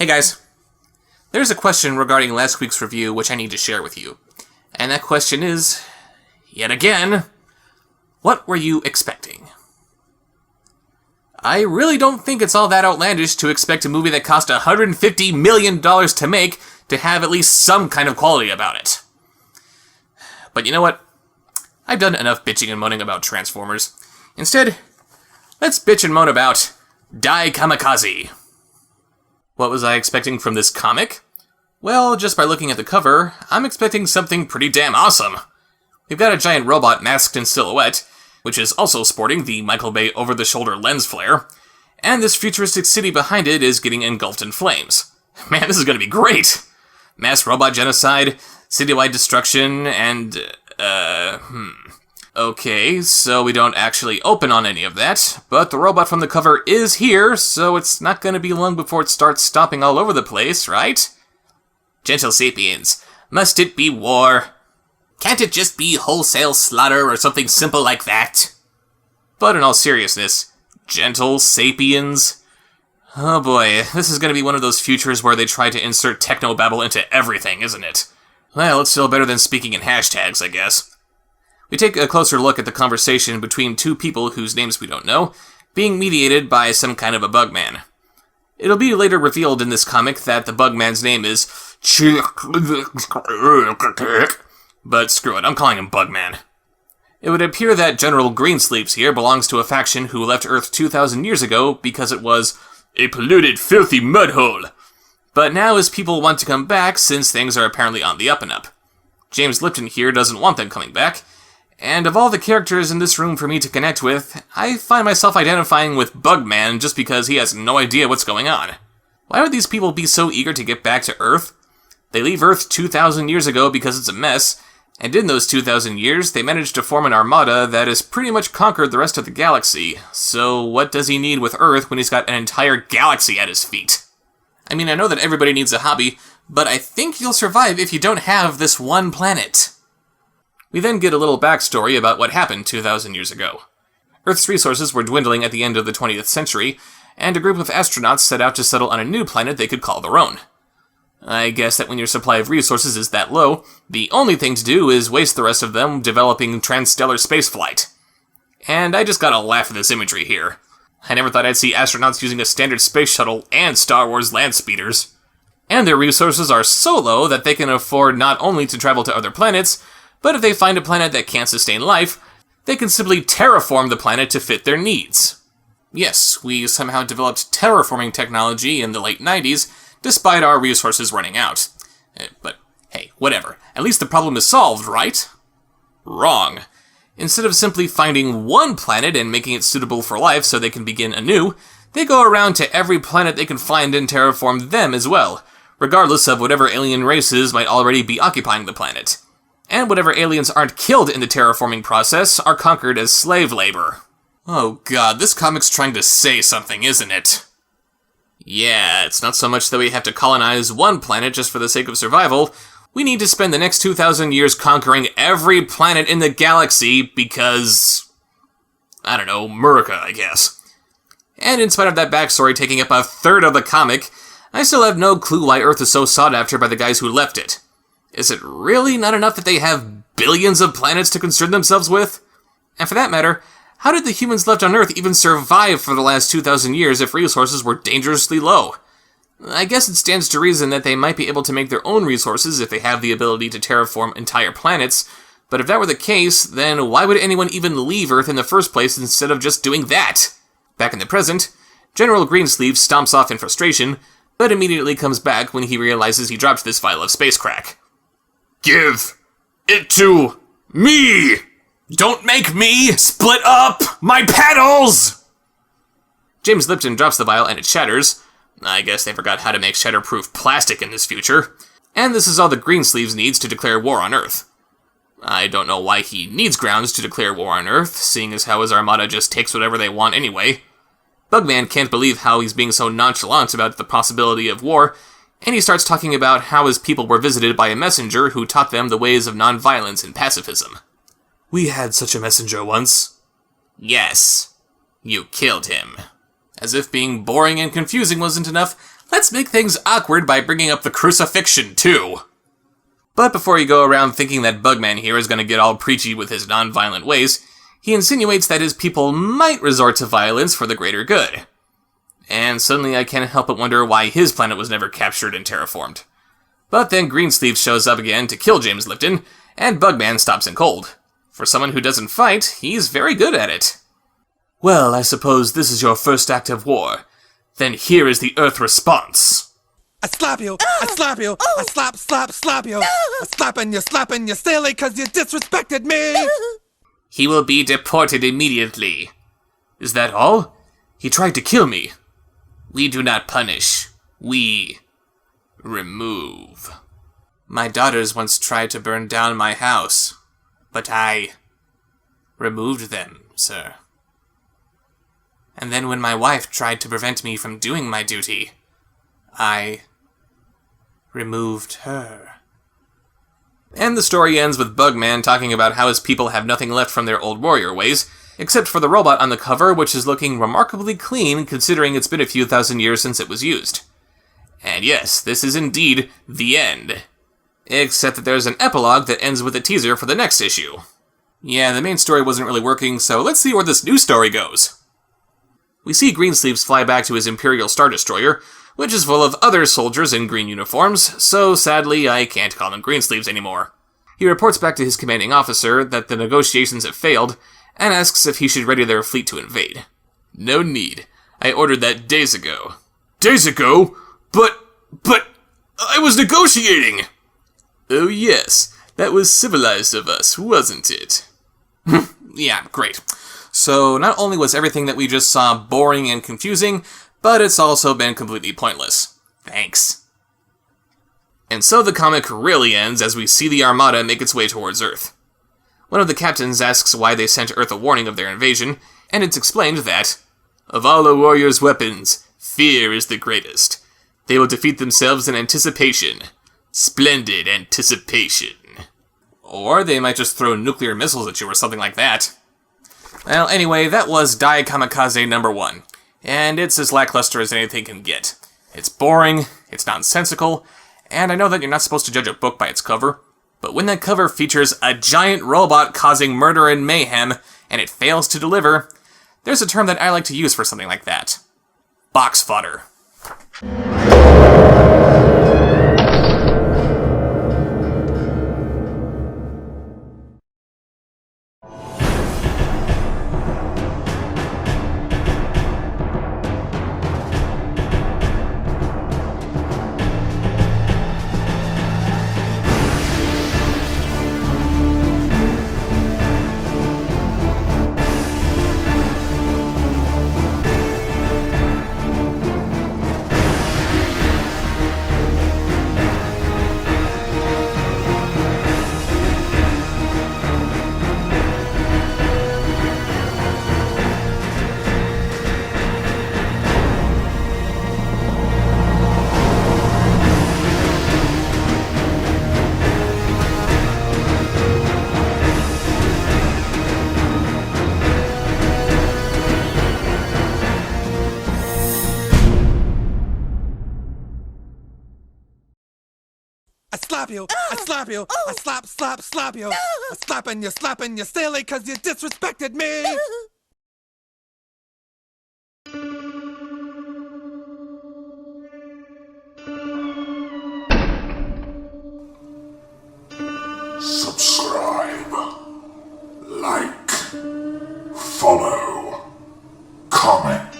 Hey guys, there's a question regarding last week's review which I need to share with you. And that question is, yet again, what were you expecting? I really don't think it's all that outlandish to expect a movie that cost $150 million to make to have at least some kind of quality about it. But you know what? I've done enough bitching and moaning about Transformers. Instead, let's bitch and moan about Dai Kamikaze. What was I expecting from this comic? Well, just by looking at the cover, I'm expecting something pretty damn awesome. We've got a giant robot masked in silhouette, which is also sporting the Michael Bay over-the-shoulder lens flare, and this futuristic city behind it is getting engulfed in flames. Man, this is gonna be great! Mass robot genocide, citywide destruction, and, Okay, so we don't actually open on any of that, but the robot from the cover is here, so it's not gonna be long before it starts stomping all over the place, right? Gentle sapiens, must it be war? Can't it just be wholesale slaughter or something simple like that? But in all seriousness, gentle sapiens? Oh boy, this is gonna be one of those futures where they try to insert technobabble into everything, isn't it? Well, it's still better than speaking in hashtags, I guess. We take a closer look at the conversation between two people whose names we don't know, being mediated by some kind of a bugman. It'll be later revealed in this comic that the bugman's name is but screw it, I'm calling him Bugman. It would appear that General Greensleeves here belongs to a faction who left Earth 2,000 years ago because it was a polluted, filthy mudhole. But now his people want to come back since things are apparently on the up and up. James Lipton here doesn't want them coming back, and of all the characters in this room for me to connect with, I find myself identifying with Bugman just because he has no idea what's going on. Why would these people be so eager to get back to Earth? They leave Earth 2,000 years ago because it's a mess, and in those 2,000 years, they managed to form an armada that has pretty much conquered the rest of the galaxy. So what does he need with Earth when he's got an entire galaxy at his feet? I mean, I know that everybody needs a hobby, but I think you'll survive if you don't have this one planet. We then get a little backstory about what happened 2,000 years ago. Earth's resources were dwindling at the end of the 20th century, and a group of astronauts set out to settle on a new planet they could call their own. I guess that when your supply of resources is that low, the only thing to do is waste the rest of them developing transstellar spaceflight. And I just gotta laugh at this imagery here. I never thought I'd see astronauts using a standard space shuttle and Star Wars land speeders. And their resources are so low that they can afford not only to travel to other planets, but if they find a planet that can't sustain life, they can simply terraform the planet to fit their needs. Yes, we somehow developed terraforming technology in the late 90s, despite our resources running out. But hey, whatever. At least the problem is solved, right? Wrong. Instead of simply finding one planet and making it suitable for life so they can begin anew, they go around to every planet they can find and terraform them as well, regardless of whatever alien races might already be occupying the planet. And whatever aliens aren't killed in the terraforming process are conquered as slave labor. Oh god, this comic's trying to say something, isn't it? Yeah, it's not so much that we have to colonize one planet just for the sake of survival. We need to spend the next 2,000 years conquering every planet in the galaxy because... I don't know, Murica, I guess. And in spite of that backstory taking up a third of the comic, I still have no clue why Earth is so sought after by the guys who left it. Is it really not enough that they have billions of planets to concern themselves with? And for that matter, how did the humans left on Earth even survive for the last 2,000 years if resources were dangerously low? I guess it stands to reason that they might be able to make their own resources if they have the ability to terraform entire planets, but if that were the case, then why would anyone even leave Earth in the first place instead of just doing that? Back in the present, General Greensleeves stomps off in frustration, but immediately comes back when he realizes he dropped this vial of space crack. Give it to me! Don't make me split up my petals! James Lipton drops the vial and it shatters. I guess they forgot how to make shatterproof plastic in this future. And this is all the Greensleeves needs to declare war on Earth. I don't know why he needs grounds to declare war on Earth, seeing as how his armada just takes whatever they want anyway. Bugman can't believe how he's being so nonchalant about the possibility of war, and he starts talking about how his people were visited by a messenger who taught them the ways of nonviolence and pacifism. We had such a messenger once. Yes. You killed him. As if being boring and confusing wasn't enough, Let's make things awkward by bringing up the crucifixion, too. But before you go around thinking that Bugman here is going to get all preachy with his non-violent ways, he insinuates that his people might resort to violence for the greater good. And suddenly I can't help but wonder why his planet was never captured and terraformed. But then Greensleeves shows up again to kill James Lipton, and Bugman stops him cold. For someone who doesn't fight, he's very good at it. Well, I suppose this is your first act of war. Then here is the Earth response. I slap you, I slap you, I slap you. I slapping you silly cause you disrespected me. He will be deported immediately. Is that all? He tried to kill me. We do not punish. We remove. My daughters once tried to burn down my house, but I removed them, sir. And then when my wife tried to prevent me from doing my duty, I removed her. And the story ends with Bugman talking about how his people have nothing left from their old warrior ways, except for the robot on the cover, which is looking remarkably clean considering it's been a few thousand years since it was used. And yes, this is indeed the end. Except that there's an epilogue that ends with a teaser for the next issue. Yeah, the main story wasn't really working, so let's see where this new story goes. We see Greensleeves fly back to his Imperial Star Destroyer, which is full of other soldiers in green uniforms, so sadly I can't call him Greensleeves anymore. He reports back to his commanding officer that the negotiations have failed, and asks if he should ready their fleet to invade. No need. I ordered that days ago. Days ago? But I was negotiating! Oh yes, that was civilized of us, wasn't it? Yeah, great. So not only was everything that we just saw boring and confusing, but it's also been completely pointless. Thanks. And so the comic really ends as we see the Armada make its way towards Earth. One of the captains asks why they sent Earth a warning of their invasion, and it's explained that, of all a warrior's weapons, fear is the greatest. They will defeat themselves in anticipation. Splendid anticipation. Or they might just throw nuclear missiles at you or something like that. Well, anyway, that was Dai Kamikaze #1. And it's as lackluster as anything can get. It's boring, it's nonsensical, and I know that you're not supposed to judge a book by its cover, but when that cover features a giant robot causing murder and mayhem, and it fails to deliver, there's a term that I like to use for something like that. Box fodder. I slap you, I slap you, I slap you. I slapping you silly cause you disrespected me. Subscribe, like, follow, comment.